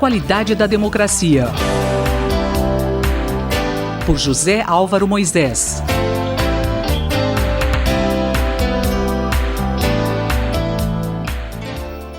qualidade da democracia. Por José Álvaro Moisés.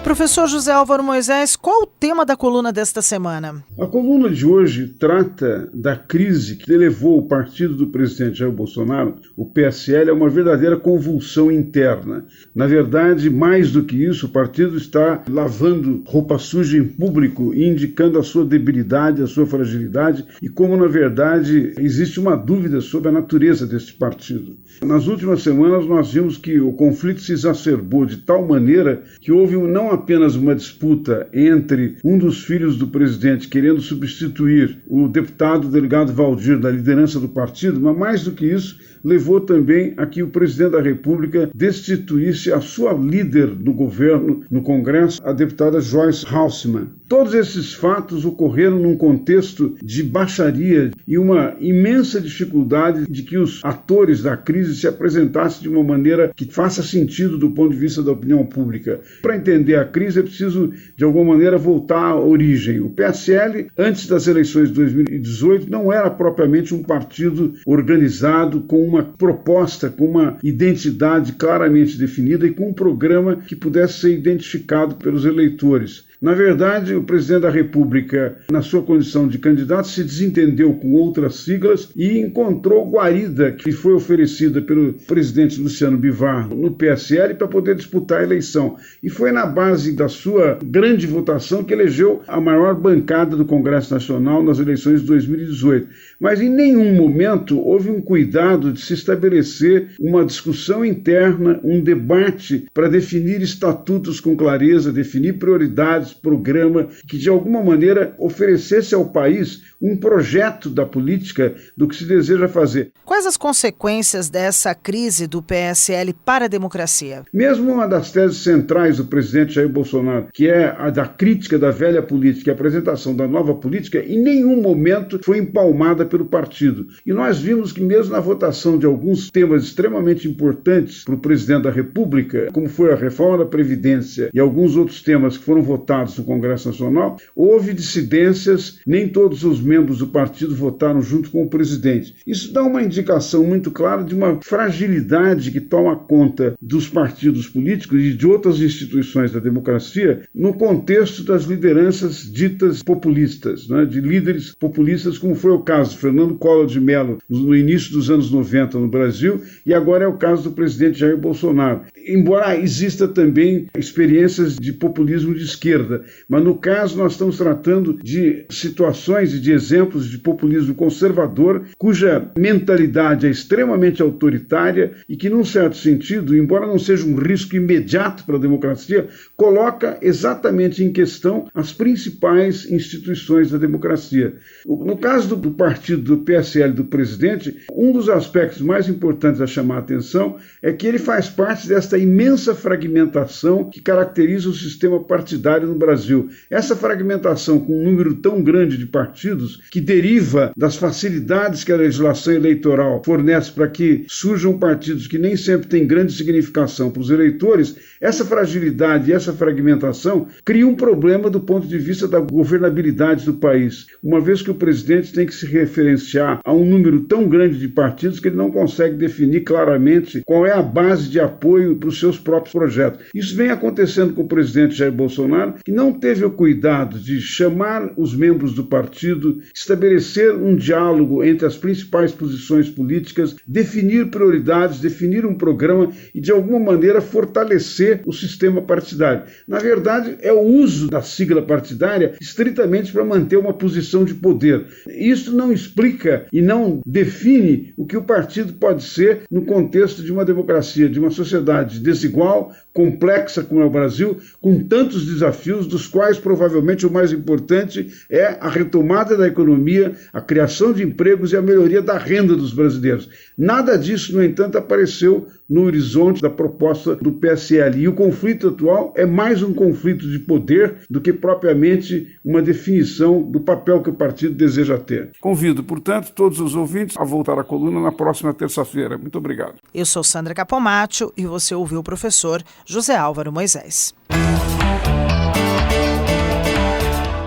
Professor José Álvaro Moisés, qual o tema da coluna desta semana? A coluna de hoje trata da crise que levou o partido do presidente Jair Bolsonaro, o PSL, a uma verdadeira convulsão interna. Na verdade, mais do que isso, o partido está lavando roupa suja em público e indicando a sua debilidade, a sua fragilidade e como, na verdade, existe uma dúvida sobre a natureza deste partido. Nas últimas semanas, nós vimos que o conflito se exacerbou de tal maneira que houve não apenas uma disputa entre um dos filhos do presidente querendo substituir o deputado delegado Valdir da liderança do partido, mas mais do que isso, levou também a que o presidente da República destituísse a sua líder do governo no Congresso, a deputada Joyce Hasselmann. Todos esses fatos ocorreram num contexto de baixaria e uma imensa dificuldade de que os atores da crise se apresentassem de uma maneira que faça sentido do ponto de vista da opinião pública. Para entender a crise é preciso, de alguma maneira, voltar à origem. O PSL, antes das eleições de 2018, não era propriamente um partido organizado com uma proposta, com uma identidade claramente definida e com um programa que pudesse ser identificado pelos eleitores. Na verdade, o presidente da República, na sua condição de candidato, se desentendeu com outras siglas e encontrou guarida que foi oferecida pelo presidente Luciano Bivar no PSL para poder disputar a eleição. E foi na base da sua grande votação que elegeu a maior bancada do Congresso Nacional nas eleições de 2018. Mas em nenhum momento houve um cuidado de se estabelecer uma discussão interna, um debate para definir estatutos com clareza, definir prioridades, programa que de alguma maneira oferecesse ao país um projeto da política do que se deseja fazer. Quais as consequências dessa crise do PSL para a democracia? Mesmo uma das teses centrais do presidente Jair Bolsonaro, que é a da crítica da velha política e a apresentação da nova política, em nenhum momento foi empalmada pelo partido. E nós vimos que mesmo na votação de alguns temas extremamente importantes para o presidente da República, como foi a reforma da Previdência e alguns outros temas que foram votados no Congresso Nacional, houve dissidências, nem todos os membros do partido votaram junto com o presidente. Isso dá uma indicação muito clara de uma fragilidade que toma conta dos partidos políticos e de outras instituições da democracia no contexto das lideranças ditas populistas, né, de líderes populistas, como foi o caso de Fernando Collor de Mello no início dos anos 90 no Brasil e agora é o caso do presidente Jair Bolsonaro. Embora exista também experiências de populismo de esquerda, mas no caso nós estamos tratando de situações e de exemplos de populismo conservador, cuja mentalidade é extremamente autoritária e que, num certo sentido, embora não seja um risco imediato para a democracia, coloca exatamente em questão as principais instituições da democracia. No caso do partido do PSL do presidente, um dos aspectos mais importantes a chamar a atenção é que ele faz parte desta imensa fragmentação que caracteriza o sistema partidário no Brasil. Essa fragmentação com um número tão grande de partidos que deriva das facilidades que a legislação eleitoral fornece para que surjam partidos que nem sempre têm grande significação para os eleitores, essa fragilidade e essa fragmentação cria um problema do ponto de vista da governabilidade do país, uma vez que o presidente tem que se referenciar a um número tão grande de partidos que ele não consegue definir claramente qual é a base de apoio para os seus próprios projetos. Isso vem acontecendo com o presidente Jair Bolsonaro, que não teve o cuidado de chamar os membros do partido, estabelecer um diálogo entre as principais posições políticas, definir prioridades, definir um programa e, de alguma maneira, fortalecer o sistema partidário. Na verdade, é o uso da sigla partidária estritamente para manter uma posição de poder. Isso não explica e não define o que o partido pode ser no contexto de uma democracia, de uma sociedade desigual, complexa como é o Brasil, com tantos desafios, dos quais provavelmente o mais importante é a retomada da economia, a criação de empregos e a melhoria da renda dos brasileiros. Nada disso, no entanto, apareceu no horizonte da proposta do PSL. E o conflito atual é mais um conflito de poder do que propriamente uma definição do papel que o partido deseja ter. Convido, portanto, todos os ouvintes a voltar à coluna na próxima terça-feira. Muito obrigado. Eu sou Sandra Capomatto e você ouviu o professor José Álvaro Moisés.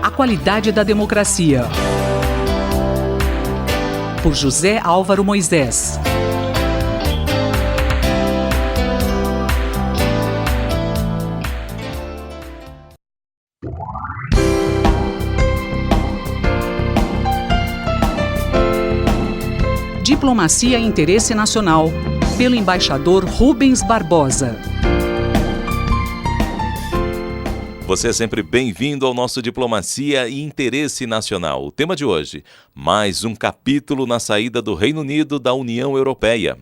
A qualidade da democracia. Por José Álvaro Moisés. Diplomacia e Interesse Nacional, pelo embaixador Rubens Barbosa. Você é sempre bem-vindo ao nosso Diplomacia e Interesse Nacional. O tema de hoje, mais um capítulo na saída do Reino Unido da União Europeia.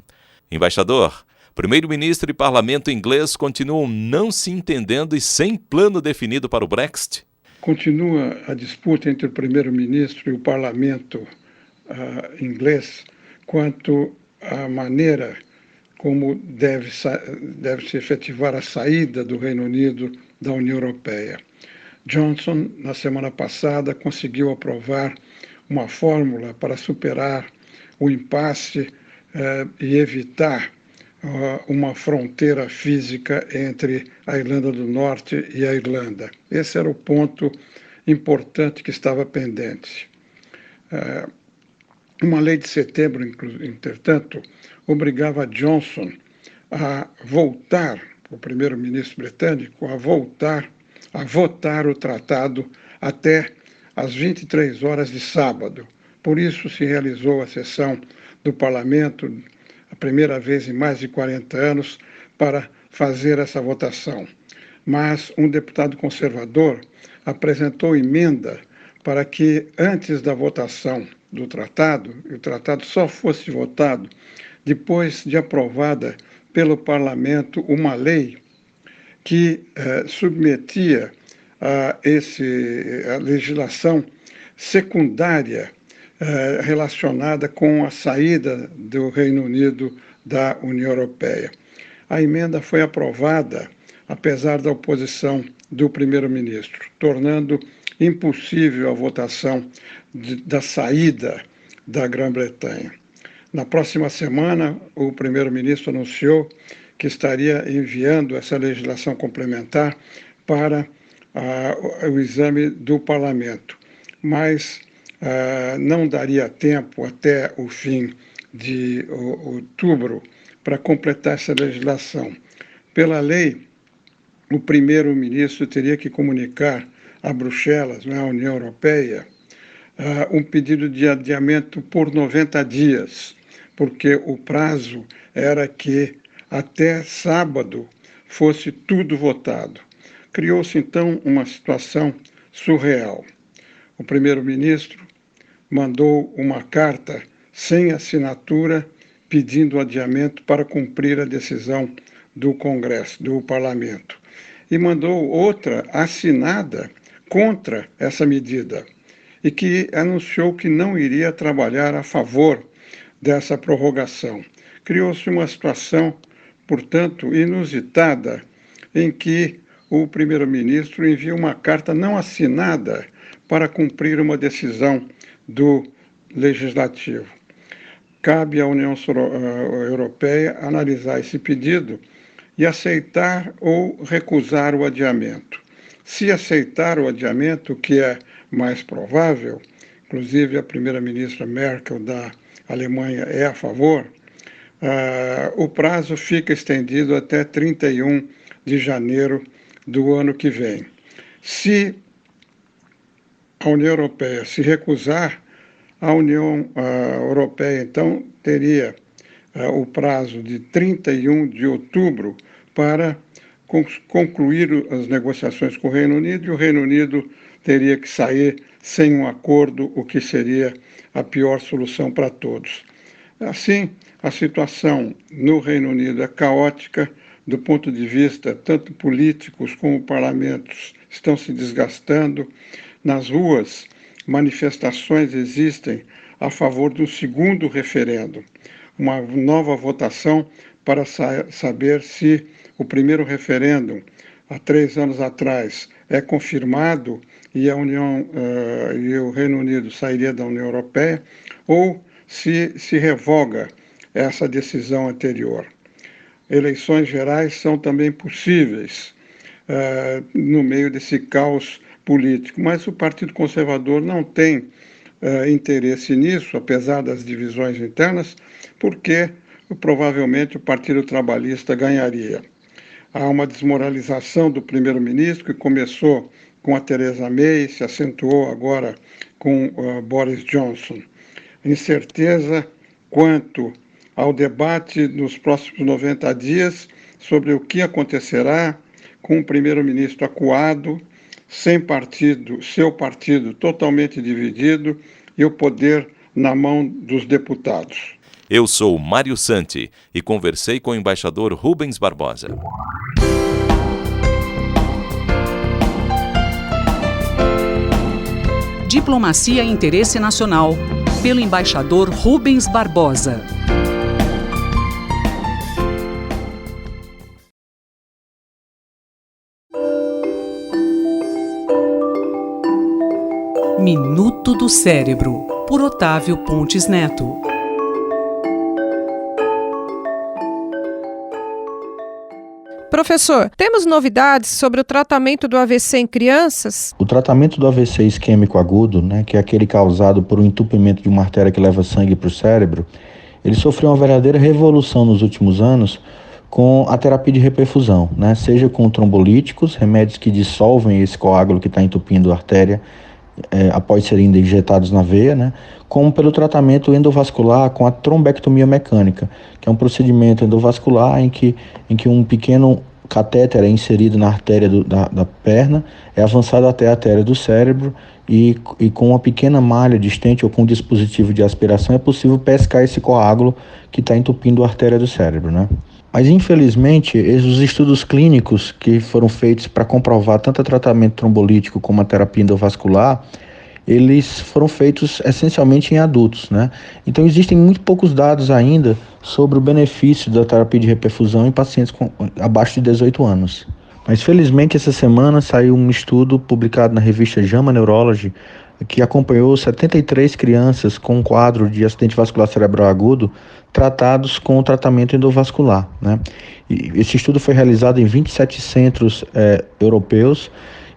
Embaixador, primeiro-ministro e parlamento inglês continuam não se entendendo e sem plano definido para o Brexit? Continua a disputa entre o primeiro-ministro e o parlamento inglês quanto à maneira como deve se efetivar a saída do Reino Unido da União Europeia. Johnson, na semana passada, conseguiu aprovar uma fórmula para superar o impasse e evitar uma fronteira física entre a Irlanda do Norte e a Irlanda. Esse era o ponto importante que estava pendente. Uma lei de setembro, entretanto, obrigava Johnson a voltar, o primeiro-ministro britânico, a votar o tratado até às 23 horas de sábado. Por isso se realizou a sessão do parlamento, a primeira vez em mais de 40 anos, para fazer essa votação. Mas um deputado conservador apresentou emenda para que, antes da votação do tratado, o tratado só fosse votado depois de aprovada pelo parlamento uma lei que submetia a legislação secundária relacionada com a saída do Reino Unido da União Europeia. A emenda foi aprovada, apesar da oposição do primeiro-ministro, tornando impossível a votação da saída da Grã-Bretanha. Na próxima semana, o primeiro-ministro anunciou que estaria enviando essa legislação complementar para o exame do parlamento, mas não daria tempo até o fim de outubro para completar essa legislação. Pela lei, o primeiro-ministro teria que comunicar a Bruxelas, à União Europeia, um pedido de adiamento por 90 dias, porque o prazo era que até sábado fosse tudo votado. Criou-se, então, uma situação surreal. O primeiro-ministro mandou uma carta sem assinatura pedindo adiamento para cumprir a decisão do Congresso, do Parlamento. E mandou outra assinada contra essa medida e que anunciou que não iria trabalhar a favor dessa prorrogação. Criou-se uma situação, portanto, inusitada, em que o primeiro-ministro envia uma carta não assinada para cumprir uma decisão do Legislativo. Cabe à União Europeia analisar esse pedido e aceitar ou recusar o adiamento. Se aceitar o adiamento, o que é mais provável, inclusive a primeira-ministra Merkel da Alemanha é a favor, o prazo fica estendido até 31 de janeiro do ano que vem. Se a União Europeia se recusar, a União Europeia, então, teria o prazo de 31 de outubro para concluir as negociações com o Reino Unido, e o Reino Unido teria que sair sem um acordo, o que seria a pior solução para todos. Assim, a situação no Reino Unido é caótica do ponto de vista tanto políticos como parlamentos estão se desgastando. Nas ruas, manifestações existem a favor do segundo referendo, uma nova votação para saber se o primeiro referendo, há 3 anos atrás, é confirmado e a União e o Reino Unido sairia da União Europeia, ou se revoga essa decisão anterior. Eleições gerais são também possíveis no meio desse caos político. Mas o Partido Conservador não tem interesse nisso, apesar das divisões internas, porque provavelmente o Partido Trabalhista ganharia. Há uma desmoralização do primeiro-ministro que começou com a Theresa May, se acentuou agora com Boris Johnson. Incerteza quanto ao debate nos próximos 90 dias sobre o que acontecerá com o primeiro-ministro acuado, sem partido, seu partido totalmente dividido e o poder na mão dos deputados. Eu sou Mário Santi e conversei com o embaixador Rubens Barbosa. Diplomacia e Interesse Nacional, pelo embaixador Rubens Barbosa. Minuto do Cérebro, por Otávio Pontes Neto. Professor, temos novidades sobre o tratamento do AVC em crianças? O tratamento do AVC isquêmico agudo, que é aquele causado por um entupimento de uma artéria que leva sangue para o cérebro, ele sofreu uma verdadeira revolução nos últimos anos com a terapia de reperfusão, seja com trombolíticos, remédios que dissolvem esse coágulo que está entupindo a artéria após serem injetados na veia, como pelo tratamento endovascular com a trombectomia mecânica, que é um procedimento endovascular em que um pequeno catéter é inserido na artéria da perna, é avançado até a artéria do cérebro e com uma pequena malha de stent ou com um dispositivo de aspiração é possível pescar esse coágulo que está entupindo a artéria do cérebro, Mas, infelizmente, os estudos clínicos que foram feitos para comprovar tanto o tratamento trombolítico como a terapia endovascular, eles foram feitos essencialmente em adultos, Então, existem muito poucos dados ainda sobre o benefício da terapia de reperfusão em pacientes abaixo de 18 anos. Mas, felizmente, essa semana saiu um estudo publicado na revista JAMA Neurology que acompanhou 73 crianças com um quadro de acidente vascular cerebral agudo tratados com o tratamento endovascular, E esse estudo foi realizado em 27 centros europeus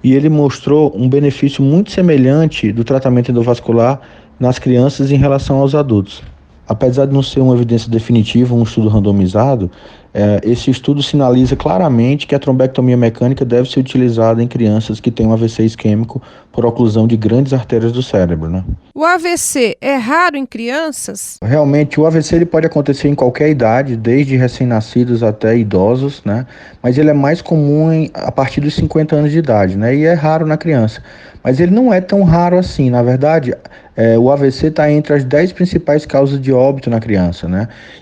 e ele mostrou um benefício muito semelhante do tratamento endovascular nas crianças em relação aos adultos. Apesar de não ser uma evidência definitiva, um estudo randomizado, esse estudo sinaliza claramente que a trombectomia mecânica deve ser utilizada em crianças que têm um AVC isquêmico por oclusão de grandes artérias do cérebro, O AVC é raro em crianças? Realmente, o AVC ele pode acontecer em qualquer idade, desde recém-nascidos até idosos, Mas ele é mais comum a partir dos 50 anos de idade, E é raro na criança. Mas ele não é tão raro assim, na verdade, o AVC está entre as 10 principais causas de óbito na criança,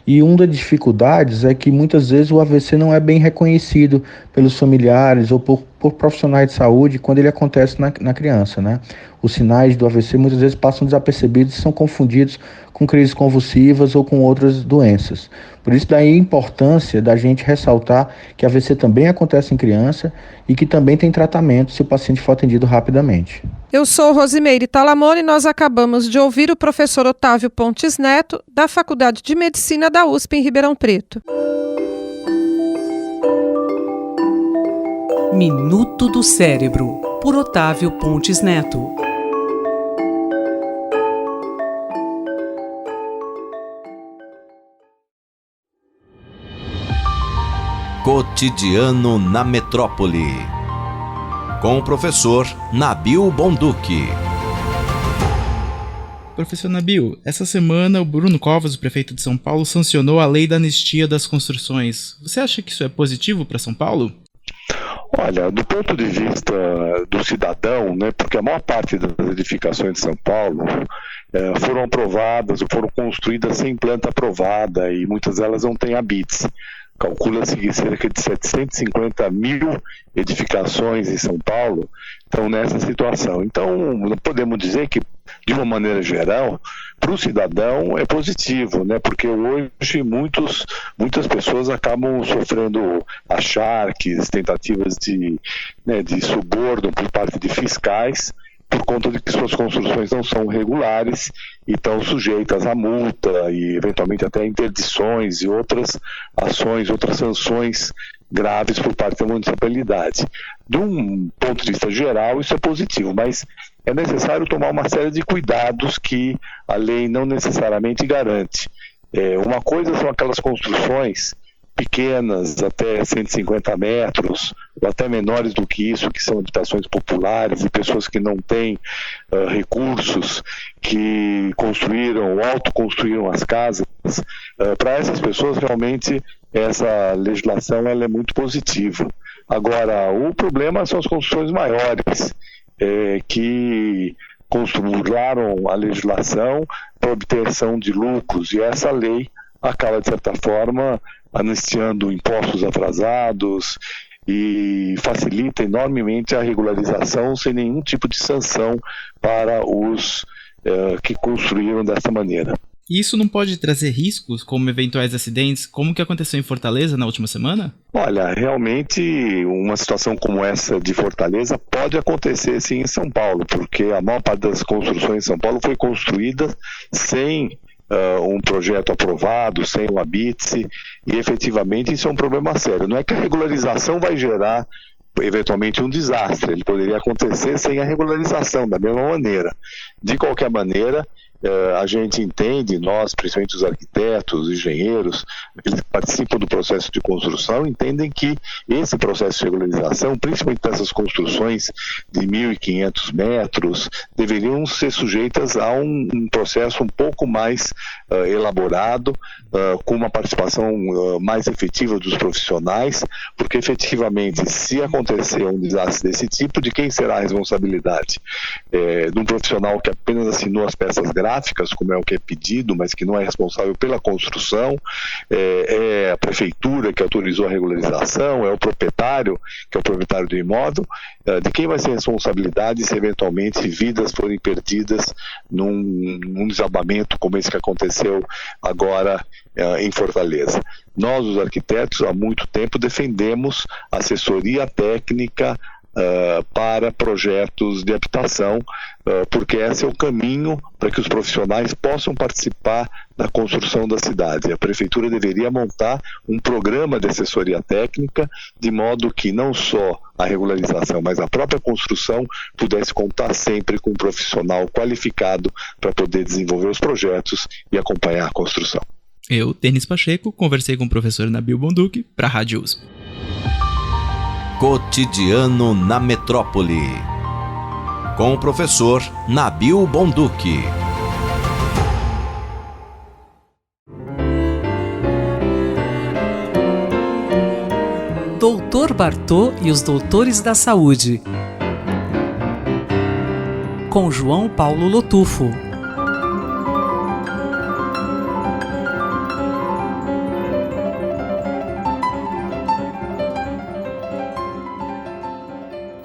E uma das dificuldades é que muitas vezes o AVC não é bem reconhecido pelos familiares ou por profissionais de saúde quando ele acontece na criança, Os sinais do AVC muitas vezes passam desapercebidos e são confundidos com crises convulsivas ou com outras doenças. Por isso daí a importância da gente ressaltar que AVC também acontece em criança e que também tem tratamento se o paciente for atendido rapidamente. Eu sou Rosimeire Talamone e nós acabamos de ouvir o professor Otávio Pontes Neto, da Faculdade de Medicina da USP em Ribeirão Preto. Minuto do Cérebro, por Otávio Pontes Neto. Cotidiano na Metrópole, com o professor Nabil Bonduki. Professor Nabil, essa semana o Bruno Covas, o prefeito de São Paulo, sancionou a lei da anistia das construções. Você acha que isso é positivo para São Paulo? Olha, do ponto de vista do cidadão, porque a maior parte das edificações de São Paulo foram aprovadas ou foram construídas sem planta aprovada e muitas delas não têm habites. Calcula-se que cerca de 750 mil edificações em São Paulo estão nessa situação. Então, podemos dizer que, de uma maneira geral, para o cidadão é positivo, porque hoje muitas pessoas acabam sofrendo acharques, tentativas de suborno por parte de fiscais, por conta de que suas construções não são regulares e estão sujeitas a multa e eventualmente até interdições e outras ações, outras sanções graves por parte da municipalidade. De um ponto de vista geral, isso é positivo, mas é necessário tomar uma série de cuidados que a lei não necessariamente garante. Uma coisa são aquelas construções pequenas, até 150 metros, ou até menores do que isso, que são habitações populares e pessoas que não têm recursos, que construíram ou autoconstruíram as casas. Para essas pessoas, realmente, essa legislação ela é muito positiva. Agora, o problema são as construções maiores, que burlaram a legislação para obtenção de lucros, e essa lei acaba, de certa forma, anistiando impostos atrasados e facilita enormemente a regularização sem nenhum tipo de sanção para os que construíram dessa maneira. E isso não pode trazer riscos, como eventuais acidentes, como que aconteceu em Fortaleza na última semana? Olha, realmente uma situação como essa de Fortaleza pode acontecer sim em São Paulo, porque a maior parte das construções em São Paulo foi construída sem um projeto aprovado, sem o habite, e efetivamente isso é um problema sério. Não é que a regularização vai gerar eventualmente um desastre, ele poderia acontecer sem a regularização, da mesma maneira. De qualquer maneira, a gente entende, nós, principalmente os arquitetos, engenheiros, aqueles que participam do processo de construção, entendem que esse processo de regularização, principalmente dessas construções de 1.500 metros, deveriam ser sujeitas a um processo um pouco mais elaborado, com uma participação mais efetiva dos profissionais, porque efetivamente, se acontecer um desastre desse tipo, de quem será a responsabilidade? De um profissional que apenas assinou as peças gráficas, como é o que é pedido, mas que não é responsável pela construção, é a prefeitura que autorizou a regularização, é o proprietário, que é o proprietário do imóvel, de quem vai ser a responsabilidade se eventualmente vidas forem perdidas num desabamento como esse que aconteceu agora em Fortaleza. Nós, os arquitetos, há muito tempo defendemos assessoria técnica para projetos de habitação, porque esse é o caminho para que os profissionais possam participar da construção da cidade. A prefeitura deveria montar um programa de assessoria técnica, de modo que não só a regularização, mas a própria construção pudesse contar sempre com um profissional qualificado para poder desenvolver os projetos e acompanhar a construção. Eu, Denis Pacheco, conversei com o professor Nabil Bonduki para a Rádio USP. Cotidiano na Metrópole, com o professor Nabil Bonduki. Doutor Bartô e os Doutores da Saúde, com João Paulo Lotufo.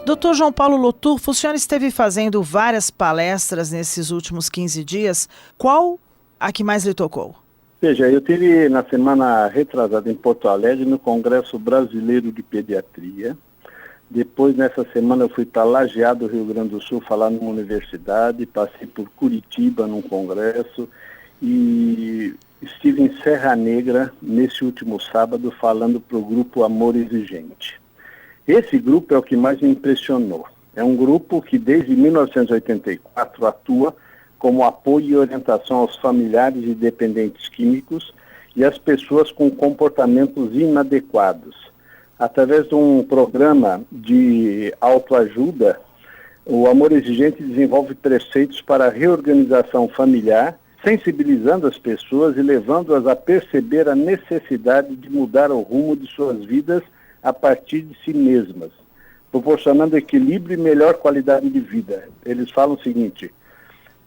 Doutor João Paulo Lotufo, o senhor esteve fazendo várias palestras nesses últimos 15 dias. Qual a que mais lhe tocou? Veja, eu estive na semana retrasada em Porto Alegre, no Congresso Brasileiro de Pediatria. Depois, nessa semana, eu fui para Lajeado, Rio Grande do Sul, falar numa universidade. Passei por Curitiba, num congresso. E estive em Serra Negra, nesse último sábado, falando para o grupo Amor Exigente. Esse grupo é o que mais me impressionou. É um grupo que desde 1984 atua como apoio e orientação aos familiares de dependentes químicos e às pessoas com comportamentos inadequados. Através de um programa de autoajuda, o Amor Exigente desenvolve preceitos para a reorganização familiar, sensibilizando as pessoas e levando-as a perceber a necessidade de mudar o rumo de suas vidas a partir de si mesmas, proporcionando equilíbrio e melhor qualidade de vida. Eles falam o seguinte: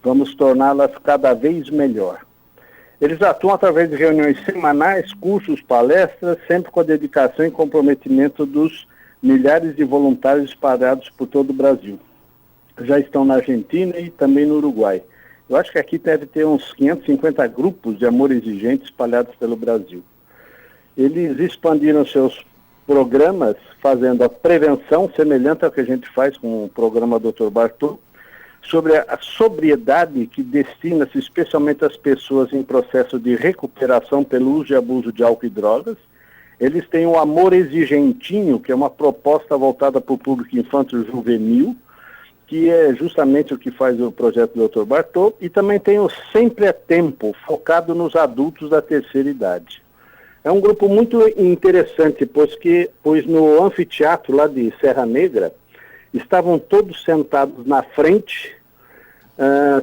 vamos torná-las cada vez melhor. Eles atuam através de reuniões semanais, cursos, palestras, sempre com a dedicação e comprometimento dos milhares de voluntários espalhados por todo o Brasil. Já estão na Argentina e também no Uruguai. Eu acho que aqui deve ter uns 550 grupos de Amor Exigente espalhados pelo Brasil. Eles expandiram seus programas fazendo a prevenção, semelhante ao que a gente faz com o programa Dr. Bartô, sobre a sobriedade que destina-se especialmente às pessoas em processo de recuperação pelo uso e abuso de álcool e drogas, Eles têm o Amor Exigentinho, que é uma proposta voltada para o público infanto-juvenil, que é justamente o que faz o projeto do Dr. Bartô, e também tem o Sempre é Tempo, focado nos adultos da terceira idade. É um grupo muito interessante, pois no anfiteatro lá de Serra Negra, estavam todos sentados na frente,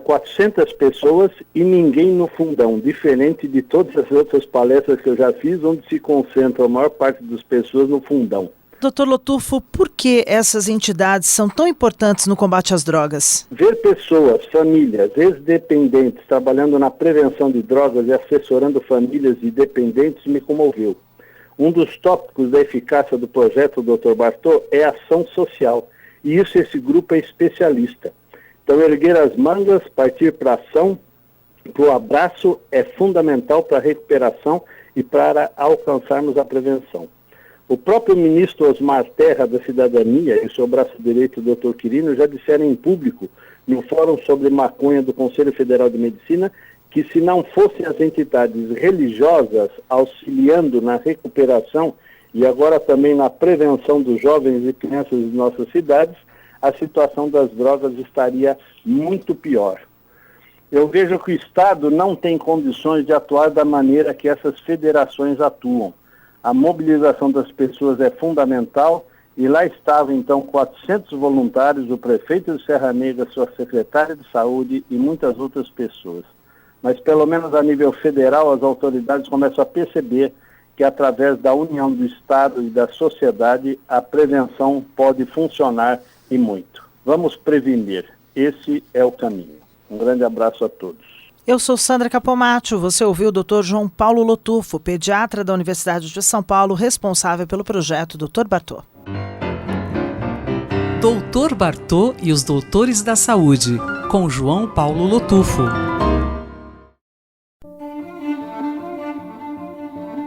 400 pessoas e ninguém no fundão, diferente de todas as outras palestras que eu já fiz, onde se concentra a maior parte das pessoas no fundão. Dr. Lotufo, por que essas entidades são tão importantes no combate às drogas? Ver pessoas, famílias, ex-dependentes trabalhando na prevenção de drogas e assessorando famílias de dependentes me comoveu. Um dos tópicos da eficácia do projeto Dr. Bartô é a ação social, e isso esse grupo é especialista. Então, erguer as mangas, partir para a ação, para o abraço é fundamental para a recuperação e para alcançarmos a prevenção. O próprio ministro Osmar Terra da Cidadania e seu braço direito, o Dr. Quirino, já disseram em público, no Fórum sobre Maconha do Conselho Federal de Medicina, que se não fossem as entidades religiosas auxiliando na recuperação e agora também na prevenção dos jovens e crianças de nossas cidades, a situação das drogas estaria muito pior. Eu vejo que o Estado não tem condições de atuar da maneira que essas federações atuam. A mobilização das pessoas é fundamental e lá estavam então 400 voluntários, o prefeito de Serra Negra, sua secretária de saúde e muitas outras pessoas. Mas pelo menos a nível federal as autoridades começam a perceber que através da união do Estado e da sociedade a prevenção pode funcionar e muito. Vamos prevenir. Esse é o caminho. Um grande abraço a todos. Eu sou Sandra Capomatto, você ouviu o Dr. João Paulo Lotufo, pediatra da Universidade de São Paulo, responsável pelo projeto Dr. Bartô. Dr. Bartô e os Doutores da Saúde, com João Paulo Lotufo.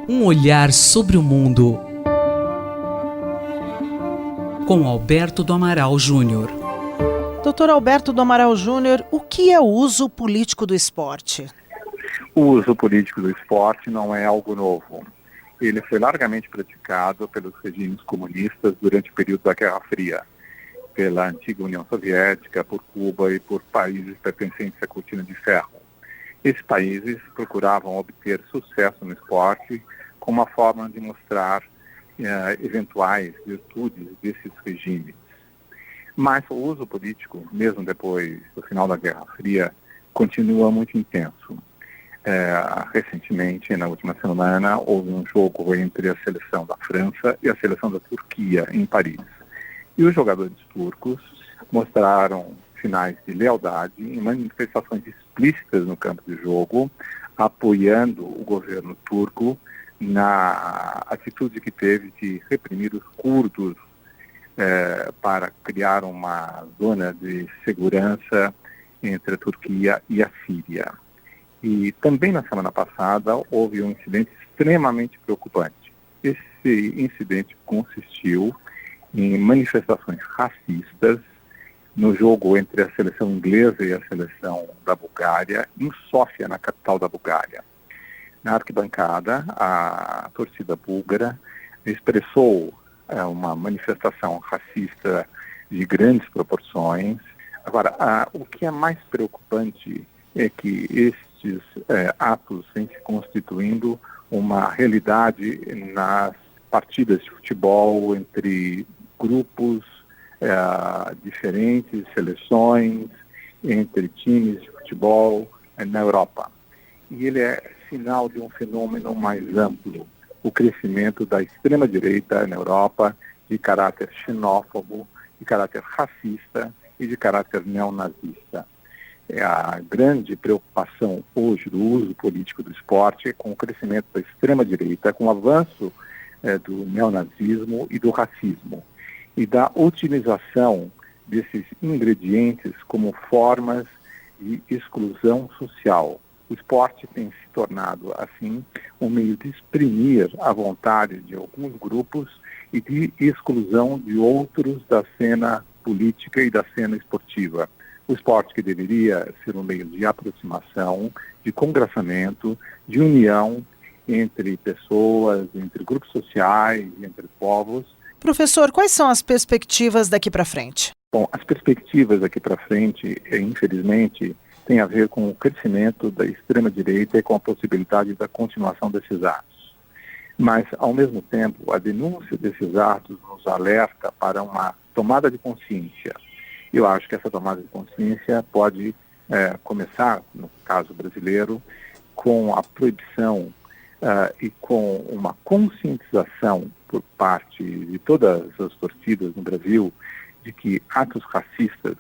Um olhar sobre o mundo, com Alberto do Amaral Júnior. Dr. Alberto do Amaral Júnior, o que é o uso político do esporte? O uso político do esporte não é algo novo. Ele foi largamente praticado pelos regimes comunistas durante o período da Guerra Fria, pela antiga União Soviética, por Cuba e por países pertencentes à cortina de ferro. Esses países procuravam obter sucesso no esporte como uma forma de mostrar eventuais virtudes desses regimes. Mas o uso político, mesmo depois do final da Guerra Fria, continua muito intenso. Recentemente, na última semana, houve um jogo entre a seleção da França e a seleção da Turquia, em Paris. E os jogadores turcos mostraram sinais de lealdade e manifestações explícitas no campo de jogo, apoiando o governo turco na atitude que teve de reprimir os curdos para criar uma zona de segurança entre a Turquia e a Síria. E também na semana passada houve um incidente extremamente preocupante. Esse incidente consistiu em manifestações racistas no jogo entre a seleção inglesa e a seleção da Bulgária, em Sófia, na capital da Bulgária. Na arquibancada, a torcida búlgara expressou uma manifestação racista de grandes proporções. Agora, o que é mais preocupante é que estes atos vêm se constituindo uma realidade nas partidas de futebol entre grupos diferentes, seleções, entre times de futebol na Europa. E ele é sinal de um fenômeno mais amplo, o crescimento da extrema-direita na Europa, de caráter xenófobo, de caráter racista e de caráter neonazista. A grande preocupação hoje do uso político do esporte é com o crescimento da extrema-direita, com o avanço do neonazismo e do racismo, e da utilização desses ingredientes como formas de exclusão social. O esporte tem se tornado, assim, um meio de exprimir a vontade de alguns grupos e de exclusão de outros da cena política e da cena esportiva. O esporte que deveria ser um meio de aproximação, de congraçamento, de união entre pessoas, entre grupos sociais, entre povos. Professor, quais são as perspectivas daqui para frente? Bom, as perspectivas daqui para frente, infelizmente, têm a ver com o crescimento da extrema-direita e com a possibilidade da continuação desses atos. Mas, ao mesmo tempo, a denúncia desses atos nos alerta para uma tomada de consciência. Eu acho que essa tomada de consciência pode começar, no caso brasileiro, com a proibição e com uma conscientização por parte de todas as torcidas no Brasil de que atos racistas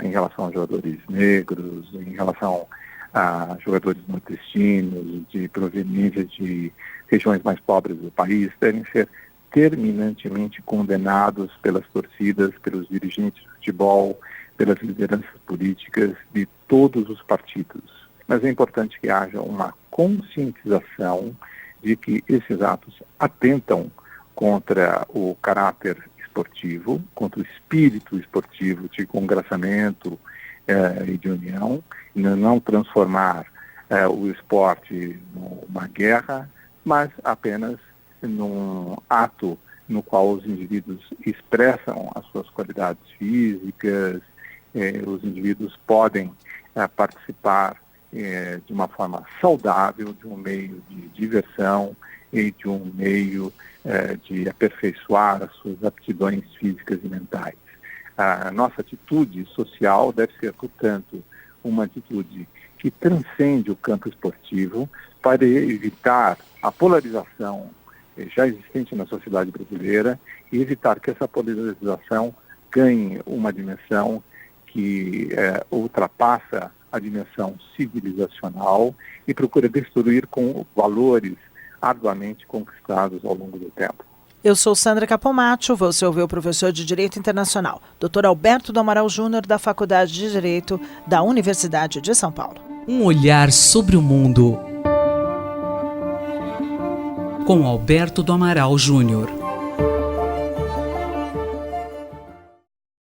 em relação a jogadores negros, em relação a jogadores nordestinos, de proveniência de regiões mais pobres do país, devem ser terminantemente condenados pelas torcidas, pelos dirigentes de futebol, pelas lideranças políticas de todos os partidos. Mas é importante que haja uma conscientização de que esses atos atentam contra o caráter esportivo, contra o espírito esportivo de congraçamento e de união, não transformar o esporte numa guerra, mas apenas num ato no qual os indivíduos expressam as suas qualidades físicas, os indivíduos podem participar de uma forma saudável de um meio de diversão e de um meio de aperfeiçoar as suas aptidões físicas e mentais. A nossa atitude social deve ser, portanto, uma atitude que transcende o campo esportivo para evitar a polarização já existente na sociedade brasileira e evitar que essa polarização ganhe uma dimensão que ultrapassa a dimensão civilizacional e procura destruir com valores arduamente conquistados ao longo do tempo. Eu sou Sandra Capomatto, você ouviu o professor de Direito Internacional, Dr. Alberto do Amaral Júnior, da Faculdade de Direito da Universidade de São Paulo. Um olhar sobre o mundo com Alberto do Amaral Júnior.